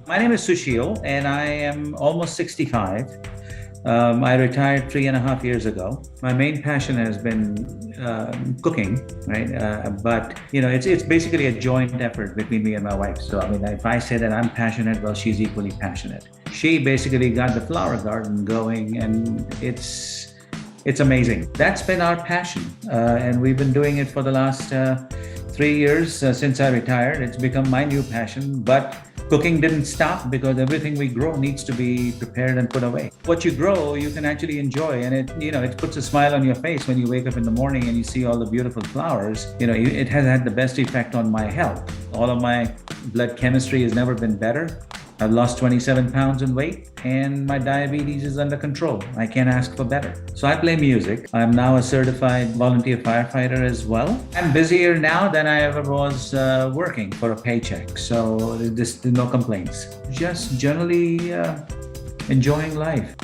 My name is Sushiel, and I am almost 65. I retired 3.5 years ago. My main passion has been cooking, right? But it's basically a joint effort between me and my wife. So I mean, if I say that I'm passionate, well, she's equally passionate. She basically got the flower garden going, and it's amazing. That's been our passion, and we've been doing it for the last 3 years since I retired. It's become my new passion, but cooking didn't stop because everything we grow needs to be prepared and put away. What you grow, you can actually enjoy, and it puts a smile on your face when you wake up in the morning and you see all the beautiful flowers. It has had the best effect on my health. All of my blood chemistry has never been better. I've lost 27 pounds in weight, and my diabetes is under control. I can't ask for better. So I play music. I'm now a certified volunteer firefighter as well. I'm busier now than I ever was working for a paycheck. So there's no complaints. Just generally enjoying life.